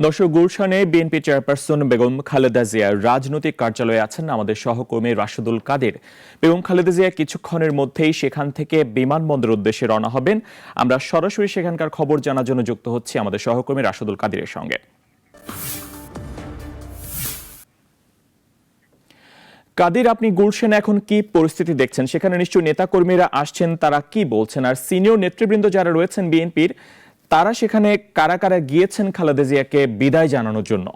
দর্শক, গুলশানে BNP chairperson Begum Khaleda Zia রাজনৈতিক কার্যালয়ে আছেন আমাদের সহকর্মী রাশেদুল কাদের। বেগম খালেদা জিয়া কিছুক্ষণের মধ্যেই সেখান থেকে বিমানবন্দর উদ্দেশ্যে রওনা হবেন। আমরা সরাসরি সেখানকার খবর জানার জন্য যুক্ত হচ্ছি আমাদের সহকর্মী রাশেদুল কাদেরের সঙ্গে। কাদের, আপনি গুলশানে এখন কি পরিস্থিতি দেখছেন? সেখানে নিশ্চয়ই নেতাকর্মীরা আসছেন, তারা কি বলছেন? আর সিনিয়র নেতৃবৃন্দ যারা রয়েছেন বিএনপির, তারা সেখানে কারা কারা গিয়েছেন খালেদা জিয়াকে বিদায় জানানোর জন্য?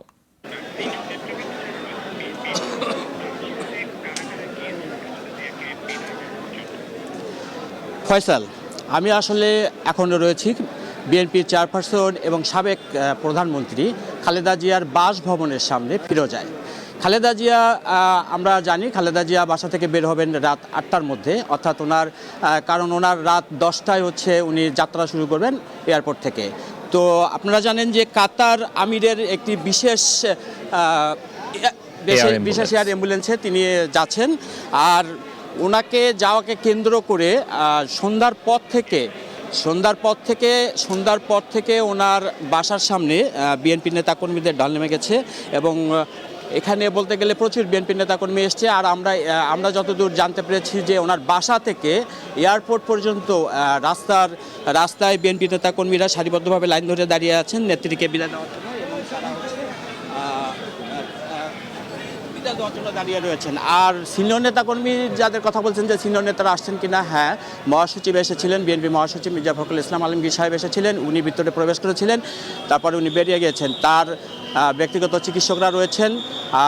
ফয়সাল, আমি আসলে এখন রয়েছি বিএনপির চেয়ারপারসন এবং সাবেক প্রধানমন্ত্রী খালেদা জিয়ার বাসভবনের সামনে ফিরোজায়। খালেদা জিয়া, আমরা জানি খালেদা জিয়া বাসা থেকে বের হবেন রাত 8টার মধ্যে, অর্থাৎ কারণ ওনার রাত 10টায় উনি যাত্রা শুরু করবেন এয়ারপোর্ট থেকে। তো আপনারা জানেন যে কাতার আমিরের একটি বিশেষ এয়ার অ্যাম্বুলেন্সে তিনি যাচ্ছেন। আর ওনাকে যাওয়াকে কেন্দ্র করে সন্ধ্যার পর থেকে ওনার বাসার সামনে বিএনপি নেতাকর্মীদের ঢল নেমে গেছে এবং এখানে বলতে গেলে প্রচুর বিএনপি নেতাকর্মী এসছে। আর আমরা যতদূর জানতে পেরেছি যে ওনার বাসা থেকে এয়ারপোর্ট পর্যন্ত রাস্তায় বিএনপি নেতাকর্মীরা সারিবদ্ধভাবে লাইন ধরে দাঁড়িয়ে আছেন নেত্রীকে বিদায় দেওয়ার জন্য, এবং তারা বিদায় দেওয়ার জন্য দাঁড়িয়ে রয়েছেন। আর সিনিয়র নেতাকর্মী যাদের কথা বলছেন যে সিনিয়র নেতারা আসছেন কিনা, হ্যাঁ, মহাসচিব এসেছিলেন, বিএনপি মহাসচিব মির্জা ফখরুল ইসলাম আলমগীর সাহেব এসেছিলেন, উনি ভিতরে প্রবেশ করেছিলেন, তারপরে উনি বেরিয়ে গিয়েছেন। তার ব্যক্তিগত চিকিৎসকরা রয়েছেন।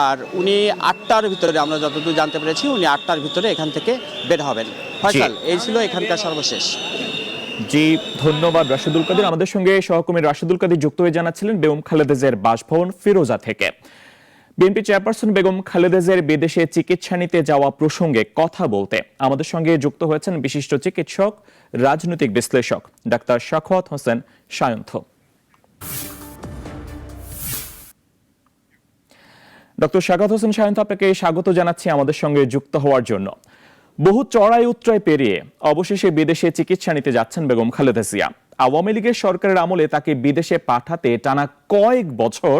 আর উনি 8টার ভিতরে, আমরা যতদূর জানতে পেরেছি, উনি 8টার ভিতরে এখান থেকে বের হবেন। ফয়সাল, এই ছিল এখানকার সর্বশেষ। জি, ধন্যবাদ রাশেদুল কাদের। আমাদের সঙ্গে সহকর্মী রাশেদুল কাদের যুক্ত হয়ে জানাচ্ছিলেন বেগম খালেদা জিয়ার বাসভবন ফিরোজা থেকে। বিএনপি চেয়ারপারসন বেগম খালেদা জিয়ার বিদেশে চিকিৎসা নিতে যাওয়া প্রসঙ্গে কথা বলতে আমাদের সঙ্গে যুক্ত হয়েছেন বিশিষ্ট চিকিৎসক, রাজনৈতিক বিশ্লেষক ডাক্তার সাখাওয়াত হোসেন সায়ন্থ। ডক্টর সাখাওয়াত হোসেন সায়ন্থ, আপনাকে স্বাগত জানাচ্ছি আমাদের সঙ্গে যুক্ত হওয়ার জন্য। বহু চড়াই উতরাই পেরিয়ে অবশেষে বিদেশে চিকিৎসা নিতে যাচ্ছেন বেগম খালেদা জিয়া। আওয়ামী লীগের সরকারের আমলে তাকে বিদেশে পাঠাতে টানা কয়েক বছর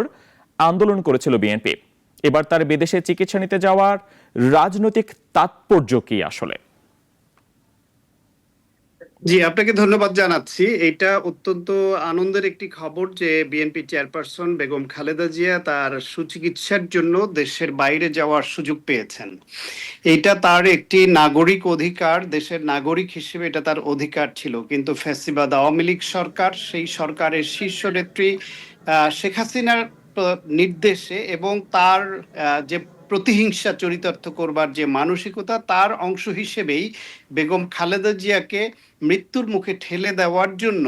আন্দোলন করেছিল বিএনপি। এবার তার বিদেশে চিকিৎসা নিতে যাওয়ার রাজনৈতিক তাৎপর্য কি আসলে? জি, আপনাকে ধন্যবাদ জানাচ্ছি। এটা অত্যন্ত আনন্দের একটি খবর যে বিএনপি চেয়ারপারসন বেগম খালেদা জিয়া তার সুচিকিৎসার জন্য দেশের বাইরে যাওয়ার সুযোগ পেয়েছেন। এটা তার একটি নাগরিক অধিকার, দেশের নাগরিক হিসেবে এটা তার অধিকার ছিল। কিন্তু ফ্যাসিবাদ আওয়ামী লীগ সরকার, সেই সরকারের শীর্ষ নেত্রী শেখ হাসিনার নির্দেশে এবং তার যে প্রতিহিংসা চরিতার্থ করবার যে মানসিকতা, তার অংশ হিসেবেই বেগম খালেদা জিয়াকে মৃত্যুর মুখে ঠেলে দেওয়ার জন্য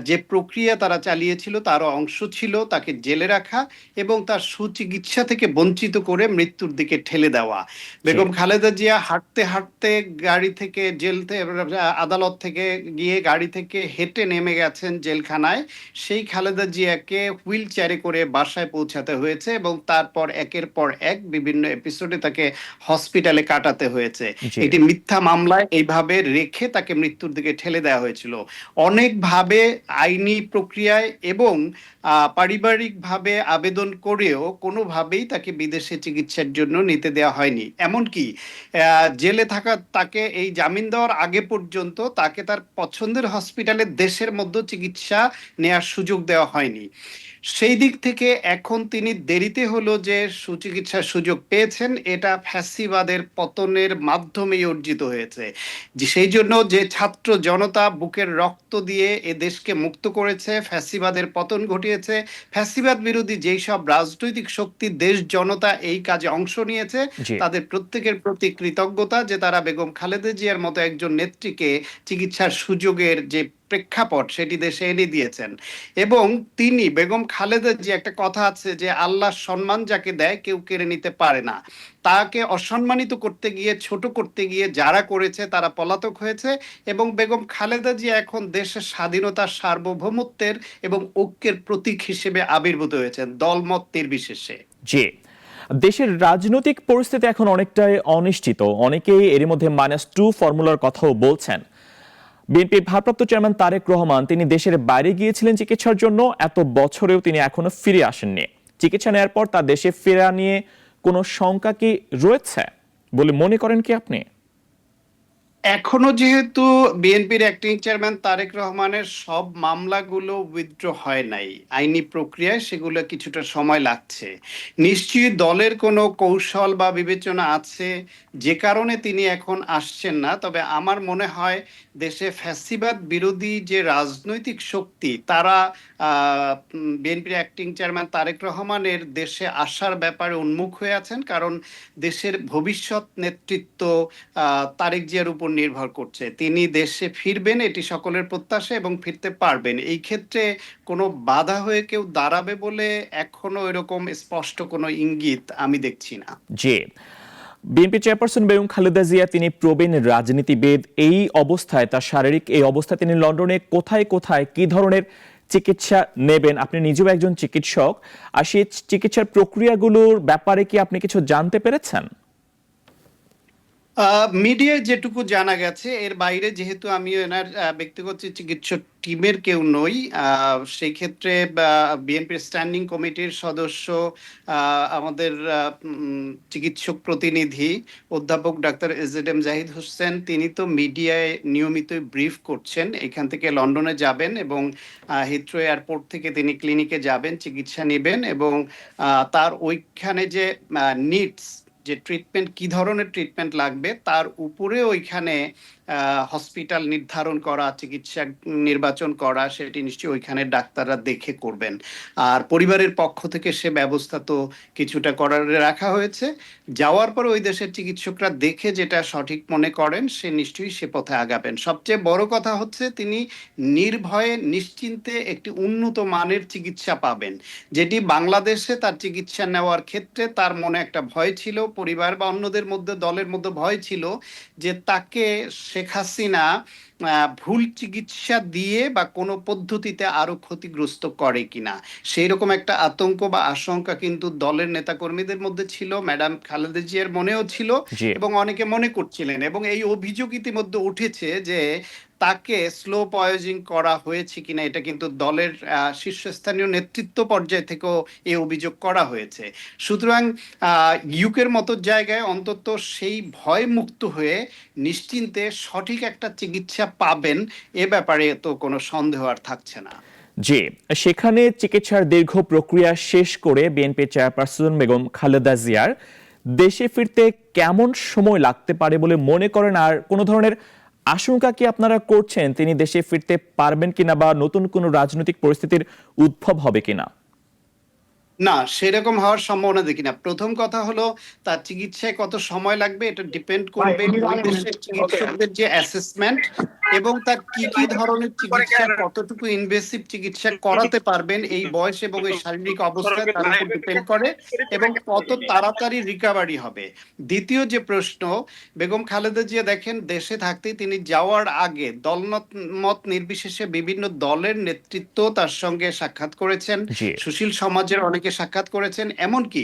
যে প্রক্রিয়া তারা চালিয়েছিল তারও অংশ ছিল তাকে জেলে রাখা এবং তার সুচিকিৎসা থেকে বঞ্চিত করে মৃত্যুর দিকে ঠেলে দেওয়া। বেগম খালেদা জিয়া হাঁটতে হাঁটতে গাড়ি থেকে আদালত থেকে গিয়ে গাড়ি থেকে হেঁটে নেমে গেছেন জেলখানায়। সেই খালেদা জিয়াকে হুইল চেয়ারে করে বাসায় পৌঁছাতে হয়েছে এবং তারপর একের পর এক বিভিন্ন এপিসোডে তাকে হসপিটালে কাটাতে হয়েছে। এটি মিথ্যা মামলায় এইভাবে রেখে তাকে মৃত্যুর দিকে ঠেলে দেওয়া হয়েছিল। অনেকভাবে আইনি প্রক্রিয়ায় এবং পারিবারিকভাবে আবেদন করেও কোনোভাবেই তাকে বিদেশে চিকিৎসার জন্য নিতে দেওয়া হয়নি। এমনকি জেলে থাকা তাকে এই জামিন দেওয়ার আগে পর্যন্ত তাকে তার পছন্দের হসপিটালে দেশের মধ্যে চিকিৎসা নেওয়ার সুযোগ দেওয়া হয়নি। সেই দিক থেকে এখন তিনি দেরিতে হলো যে সুচিকিৎসার সুযোগ পেয়েছেন, এটা ফ্যাসিবাদের পতনের মাধ্যমেই অর্জিত হয়েছে। সেই জন্য যে ছাত্র জনতা বুকের রক্ত দিয়ে এ দেশকে মুক্ত করেছে, ফ্যাসিবাদের পতন ঘটিয়েছে, ফ্যাসিবাদ বিরোধী যেই সব রাজনৈতিক শক্তি, দেশ জনতা এই কাজে অংশ নিয়েছে, তাদের প্রত্যেকের প্রতি কৃতজ্ঞতা যে তারা বেগম খালেদা জিয়ার মতো একজন নেত্রীকে চিকিৎসার সুযোগের যে প্রেক্ষাপট সেটি দেশে এনে দিয়েছেন। এবং তিনি বেগম খালেদা জিয়া, একটা কথা আছে যে আল্লাহ সম্মান যাকে দেয় কেউ কেড়ে নিতে পারে না, তাকে অসম্মানিত করতে গিয়ে, ছোট করতে গিয়ে যারা করেছে তারা পলাতক হয়েছে এবং বেগম খালেদা জিয়া এখন দেশের স্বাধীনতার, সার্বভৌমত্বের এবং ঐক্যের প্রতীক হিসেবে আবির্ভূত হয়েছেন, দলমত নির্বিশেষে। জি, দেশের রাজনৈতিক পরিস্থিতি এখন অনেকটাই অনিশ্চিত। অনেকেই এর মধ্যে -2 ফর্মুলার কথাও বলছেন। বিএনপির ভারপ্রাপ্ত চেয়ারম্যান তারেক রহমান তিনি দেশের বাইরে গিয়েছিলেন চিকিৎসার জন্য, এত বছরেও তিনি এখনো ফিরে আসেননি। চিকিৎসা নেওয়ার পর তার দেশে ফেরা নিয়ে কোনো শঙ্কা কি রয়েছে বলে মনে করেন কি আপনি? এখনো যেহেতু বিএনপির অ্যাক্টিং চেয়ারম্যান তারেক রহমানের সব মামলাগুলো উইথড্র হয় নাই, আইনি প্রক্রিয়ায় সেগুলো কিছুটা সময় লাগছে। নিশ্চয়ই দলের কোনো কৌশল বা বিবেচনা আছে যে কারণে তিনি এখন আসছেন না। তবে আমার মনে হয় দেশে ফ্যাসিবাদ বিরোধী যে রাজনৈতিক শক্তি তারা বিএনপির অ্যাক্টিং চেয়ারম্যান তারেক রহমানের দেশে আসার ব্যাপারে উন্মুখ হয়ে আছেন, কারণ দেশের ভবিষ্যৎ নেতৃত্ব তারেক জিয়ার উপর নির্ভর করছে। তিনি দেশে ফিরবেন এটি সকলের প্রত্যাশা এবং ফিরতে পারবেন। এই ক্ষেত্রে কোনো বাধা হয়ে কেউ দাঁড়াবে বলে এখনো এরকম স্পষ্ট কোনো ইঙ্গিত আমি দেখছি না। জি, বিএনপি চেয়ারপারসন বেগম খালেদা জিয়া তিনি প্রবীণ রাজনীতিবিদ। এই অবস্থায় তার শারীরিক এই অবস্থায় তিনি লন্ডনে কোথায় কোথায় কি ধরনের চিকিৎসা নেবেন, আপনি নিজেও একজন চিকিৎসক, আর সেই চিকিৎসার প্রক্রিয়াগুলোর ব্যাপারে কি আপনি কিছু জানতে পেরেছেন? মিডিয়ায় যেটুকু জানা গেছে এর বাইরে যেহেতু আমি এনার ব্যক্তিগত চিকিৎসক টিমের কেউ নই, সেই ক্ষেত্রে বিএনপির স্ট্যান্ডিং কমিটির সদস্য আমাদের চিকিৎসক প্রতিনিধি অধ্যাপক ডাক্তার এজেডএম জাহিদ হোসেন তিনি তো মিডিয়ায় নিয়মিতই ব্রিফ করছেন। এখান থেকে লন্ডনে যাবেন এবং হিথ্রো এয়ারপোর্ট থেকে তিনি ক্লিনিকে যাবেন, চিকিৎসা নেবেন এবং তার ওইখানে যে নিডস যে ট্রিটমেন্ট কি ধরনের ট্রিটমেন্ট লাগবে তার উপরে ওইখানে হসপিটাল নির্ধারণ করা, চিকিৎসা নির্বাচন করা সেটি নিশ্চয়ই ওইখানে ডাক্তাররা দেখে করবেন। আর পরিবারের পক্ষ থেকে সে ব্যবস্থা তো কিছুটা করার রাখা হয়েছে। যাওয়ার পর ওই দেশের চিকিৎসকরা দেখে যেটা সঠিক মনে করেন সে নিশ্চয়ই সে পথে আগাবেন। সবচেয়ে বড় কথা হচ্ছে তিনি নির্ভয়ে নিশ্চিন্তে একটি উন্নত মানের চিকিৎসা পাবেন, যেটি বাংলাদেশে তার চিকিৎসা নেওয়ার ক্ষেত্রে তার মনে একটা ভয় ছিল, পরিবার বা অন্যদের মধ্যে দলের মধ্যে ভয় ছিল যে তাকে শেখ হাসিনা ভুল চিকিৎসা দিয়ে বা কোনো পদ্ধতিতে আরো ক্ষতিগ্রস্ত করে কিনা, সেই রকম একটা আতঙ্ক বা আশঙ্কা কিন্তু দলের নেতাকর্মীদের মধ্যে ছিল, ম্যাডাম খালেদা জিয়ার মনেও ছিল জি, এবং অনেকে মনে করছিলেন। এবং এই অভিযোগ ইতিমধ্যে উঠেছে যে তাকে স্লো পয়জিং করা হয়েছে কিনা, এটা কিন্তু দলের শীর্ষস্থানীয় নেতৃত্ব পর্যায় থেকেও এই অভিযোগ করা হয়েছে। সুতরাং ইউকের মতো জায়গায় অন্তত সেই ভয় মুক্ত হয়ে নিশ্চিন্তে সঠিক একটা চিকিৎসা পাবেন, এ ব্যাপারে তো কোনো সন্দেহ আর থাকছে না। জি, সেখানে চিকিৎসার দীর্ঘ প্রক্রিয়া শেষ করে বিএনপি চেয়ারপারসন বেগম খালেদা জিয়ার দেশে ফিরতে কেমন সময় লাগতে পারে বলে মনে করেন, আর কোনো ধরনের আশঙ্কা কি আপনারা করছেন তিনি দেশে ফিরতে পারবেন কিনা বা নতুন কোনো রাজনৈতিক পরিস্থিতির উদ্ভব হবে কিনা? না, সেরকম হওয়ার সম্ভাবনা দেখি না। প্রথম কথা হলো তার চিকিৎসায় কত সময় লাগবে এটা ডিপেন্ড করবে ওই দেশের চিকিৎসকদের যে অ্যাসেসমেন্ট এবং তার কি কি ধরনের চিকিৎসা, কতটুকু ইনভেসিভ চিকিৎসা করাতে পারবেন এই বয়স এবং এই শারীরিক অবস্থায় তার উপর ডিপেন্ড করে এবং কত তাড়াতাড়ি রিকভারি হবে। দ্বিতীয় যে প্রশ্ন, বেগম খালেদা জিয়া দেখেন দেশে থাকতেই তিনি যাওয়ার আগে দলমত নির্বিশেষে বিভিন্ন দলের নেতৃত্ব তার সঙ্গে সাক্ষাৎ করেছেন, জি, সুশীল সমাজের অনেকে সাক্ষাৎ করেছেন, এমনকি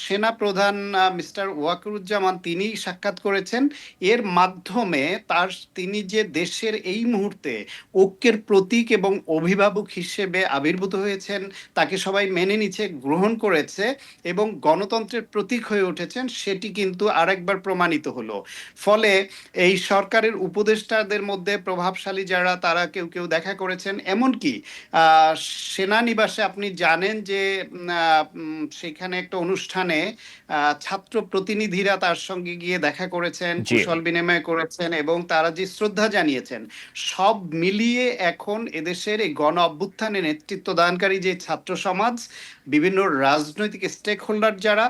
সেনা প্রধান মিস্টার ওয়াকারুজ্জামান তিনি সাক্ষাৎ করেছেন। এর মাধ্যমে তিনি যে দেশের এই মুহূর্তে ঐক্যের প্রতীক এবং অভিভাবক হিসেবে আবির্ভূত হয়েছেন, তাকে সবাই মেনে নিচ্ছে, গ্রহণ করেছে এবং গণতন্ত্রের প্রতীক হয়ে উঠেছেন, সেটি কিন্তু আরেকবার প্রমাণিত হলো। ফলে এই সরকারের উপদেষ্টাদের মধ্যে প্রভাবশালী যারা তারা কেউ কেউ দেখা করেছেন, এমনকি সেনানিবাসে আপনি জানেন যে সেখানে একটা অনুষ্ঠানে ছাত্র প্রতিনিধিরা তার সঙ্গে গিয়ে দেখা করেছেন, জি, কুশল বিনিময় করেছেন এবং তারা যে শ্রদ্ধা জানিয়েছেন। সব মিলিয়ে এখন এদেশের এই গণ অভ্যুত্থানে নেতৃত্ব দানকারী যে ছাত্র সমাজ, বিভিন্ন রাজনৈতিক স্টেক হোল্ডার যারা,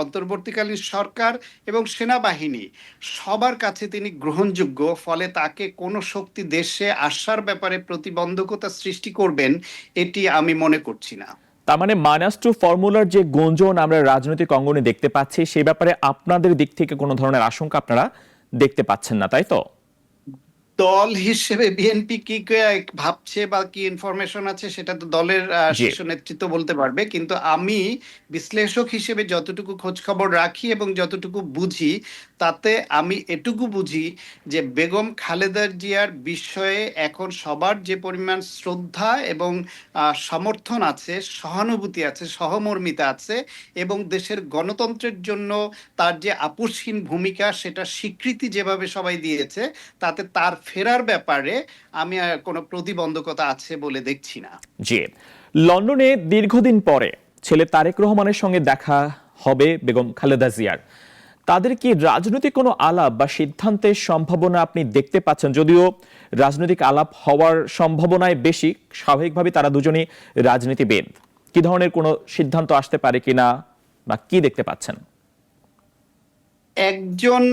অন্তর্বর্তীকালীন সরকার এবং সেনাবাহিনী, সবার কাছে তিনি গ্রহণযোগ্য। ফলে তাকে কোনো শক্তি দেশে আসার ব্যাপারে প্রতিবন্ধকতা সৃষ্টি করবেন এটি আমি মনে করছি না। তার মানে -2 ফর্মুলার যে গুঞ্জন আমরা রাজনৈতিক অঙ্গনে দেখতে পাচ্ছি সেই ব্যাপারে আপনাদের দিক থেকে কোনো ধরনের আশঙ্কা আপনারা দেখতে পাচ্ছেন না, তাই তো? দল হিসেবে বিএনপি কি ভাবছে বা কি ইনফরমেশন আছে সেটা তো দলের জি। শীর্ষ নেতৃত্ব বলতে পারবে, কিন্তু আমি বিশ্লেষক হিসেবে যতটুকু খোঁজ খবর রাখি এবং যতটুকু বুঝি, তাতে আমি এটুকু বুঝি যে বেগম খালেদা জিয়ার বিষয়ে এখন সবার যে পরিমাণ শ্রদ্ধা এবং সমর্থন আছে, সহানুভূতি আছে, সহমর্মিতা আছে, এবং দেশের গণতন্ত্রের জন্য তার যে আপোষহীন ভূমিকা সেটা স্বীকৃতি যেভাবে সবাই দিয়েছে, তাতে তার ফেরার ব্যাপারে আমি আর কোনো প্রতিবন্ধকতা আছে বলে দেখছি না। জি। লন্ডনে দীর্ঘদিন পরে ছেলে তারেক রহমানের সঙ্গে দেখা হবে বেগম খালেদা জিয়ার। তাদের কি রাজনৈতিক কোনো আলাপ বা সিদ্ধান্তের সম্ভাবনা আপনি দেখতে পাচ্ছেন? যদিও রাজনৈতিক আলাপ হওয়ার সম্ভাবনায় বেশি, স্বাভাবিকভাবে তারা দুজনেই রাজনীতিবিদ। কি ধরনের কোনো সিদ্ধান্ত আসতে পারে কিনা বা কি দেখতে পাচ্ছেন? একজন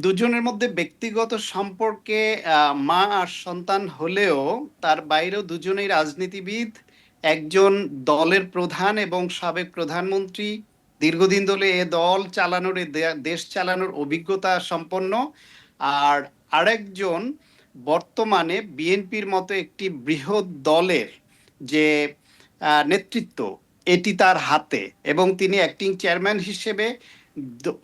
দুজনের মধ্যে ব্যক্তিগত সম্পর্কে মা আর সন্তান হলেও তার বাইরেও দুজনেই রাজনীতিবিদ। একজন দলের প্রধান এবং সাবেক প্রধানমন্ত্রী, দীর্ঘদিন ধরে এ দল চালানোর দেশ চালানোর অভিজ্ঞতা সম্পন্ন। আর আরেকজন বর্তমানে বিএনপির মতো একটি বৃহৎ দলের যে নেতৃত্ব, এটি তার হাতে, এবং তিনি অ্যাক্টিং চেয়ারম্যান হিসেবে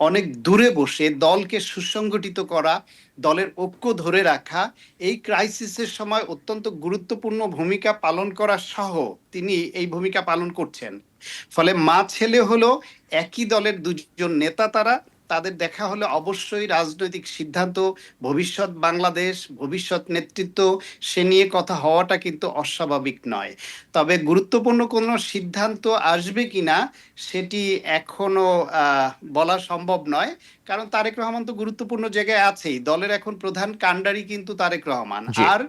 অনেক দূরে বসে দলকে সুসংগঠিত করা, দলের ঐক্য ধরে রাখা, এই ক্রাইসিসের সময় অত্যন্ত গুরুত্বপূর্ণ ভূমিকা পালন করা সহ তিনি এই ভূমিকা পালন করছেন। ফলে মা ছেলে হলো একই দলের দুজন নেতা, তাদের দেখা হলে অবশ্যই রাজনৈতিক সিদ্ধান্ত, ভবিষ্যৎ বাংলাদেশ, ভবিষ্যৎ নেতৃত্ব, সে নিয়ে কথা হওয়াটা কিন্তু অস্বাভাবিক নয়। তবে গুরুত্বপূর্ণ কোনো সিদ্ধান্ত আসবে কিনা সেটি এখনো বলা সম্ভব নয়, কারণ তারেক রহমান তো গুরুত্বপূর্ণ জায়গায় আছেই। দলের এখন প্রধান কাণ্ডারি কিন্তু তারেক রহমান, জি। আর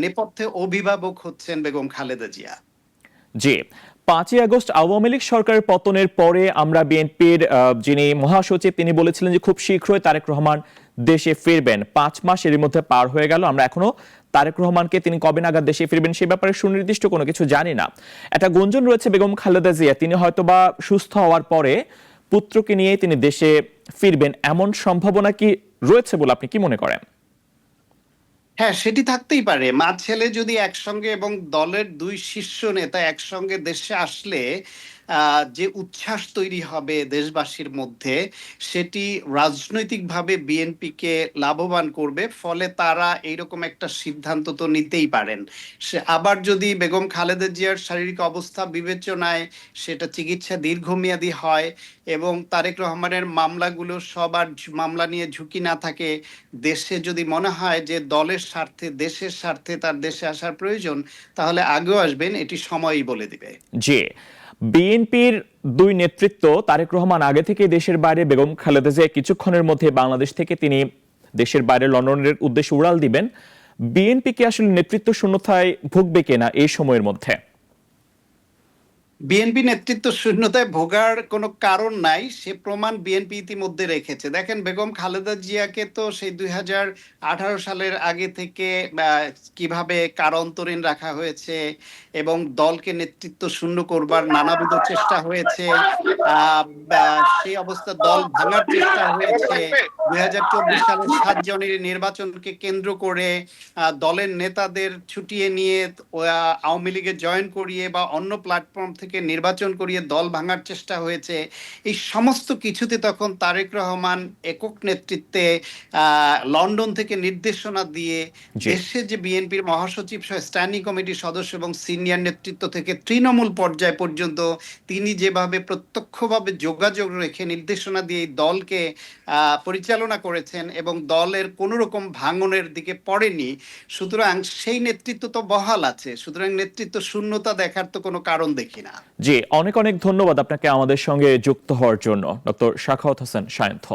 নেপথ্যে অভিভাবক হচ্ছেন বেগম খালেদা জিয়া। জি। 5ই আগস্ট আওয়ামী লীগ সরকারের পতনের পরে আমরা বিএনপির যিনি মহাসচিব তিনি বলেছিলেন যে খুব শীঘ্রই তারেক রহমান দেশে ফিরবেন। 5 মাস এর মধ্যে পার হয়ে গেল, আমরা এখনো তারেক রহমানকে তিনি কবে নাগাদ দেশে ফিরবেন সে ব্যাপারে সুনির্দিষ্ট কোনো কিছু জানি না। একটা গুঞ্জন রয়েছে বেগম খালেদা জিয়া তিনি হয়তোবা সুস্থ হওয়ার পরে পুত্রকে নিয়ে তিনি দেশে ফিরবেন, এমন সম্ভাবনা কি রয়েছে বলে আপনি কি মনে করেন? হ্যাঁ, সেটি থাকতেই পারে। মা ছেলে যদি একসঙ্গে এবং দলের দুই শীর্ষ নেতা একসঙ্গে দেশে আসলে যে উচ্ছ্বাস তৈরি হবে দেশবাসীর মধ্যে, সেটি রাজনৈতিকভাবে বিএনপিকে লাভবান করবে। ফলে তারা এইরকম একটা সিদ্ধান্ত তো নিতেই পারেন। আবার যদি বেগম খালেদা জিয়ার শারীরিক অবস্থা বিবেচনায় সেটা চিকিৎসা দীর্ঘমেয়াদী হয় এবং তারেক রহমানের মামলাগুলো সবার মামলা নিয়ে ঝুঁকি না থাকে, দেশে যদি মনে হয় যে দলের স্বার্থে, দেশের স্বার্থে তার দেশে আসার প্রয়োজন, তাহলে আগেও আসবেন, এটি সময়ই বলে দিবে। জি। বিএনপির দুই নেতৃত্ব তারেক রহমান আগে থেকে দেশের বাইরে, বেগম খালেদা জিয়া কিছুক্ষণের মধ্যে বাংলাদেশ থেকে তিনি দেশের বাইরে লন্ডনের উদ্দেশ্যে উড়াল দিবেন। বিএনপি কি আসলে নেতৃত্ব শূন্যতায় ভুগবে কিনা এই সময়ের মধ্যে? বিএনপি নেতৃত্ব শূন্যতায় ভোগার কোনো কারণ নাই, সে প্রমাণ বিএনপি ইতিমধ্যে রেখেছে। দেখেন, বেগম খালেদা জিয়াকে তো সেই 2018 সালের আগে থেকে কিভাবে কারান্তরীণ রাখা হয়েছে এবং দলকে নেতৃত্ব শূন্য করবার নানাবিধ চেষ্টা হয়েছে। সেই অবস্থা দল ভাঙার চেষ্টা হয়েছে। 2024 সালের 7 জানুয়ারি নির্বাচনকে কেন্দ্র করে দলের নেতাদের ছুটিয়ে নিয়ে আওয়ামী লীগে জয়েন করিয়ে বা অন্য প্ল্যাটফর্ম থেকে নির্বাচন করিয়ে দল ভাঙার চেষ্টা হয়েছে। এই সমস্ত কিছুতে তখন তারেক রহমান একক নেতৃত্বে লন্ডন থেকে নির্দেশনা দিয়ে দেশে যে বিএনপির মহাসচিব সহ স্ট্যান্ডিং কমিটির সদস্য এবং সিনিয়র নেতৃত্ব থেকে তৃণমূল পর্যায় পর্যন্ত তিনি যেভাবে প্রত্যক্ষভাবে যোগাযোগ রেখে নির্দেশনা দিয়ে এই দলকে পরিচালনা করেছেন এবং দলের কোনো রকম ভাঙনের দিকে পড়েনি, সুতরাং সেই নেতৃত্ব তো বহাল আছে। সুতরাং নেতৃত্ব শূন্যতা দেখার তো কোনো কারণ দেখি না। জি, অনেক অনেক ধন্যবাদ আপনাকে আমাদের সঙ্গে যুক্ত হওয়ার জন্য, ডক্টর সাখাওয়াত হোসেন সায়ন্থ।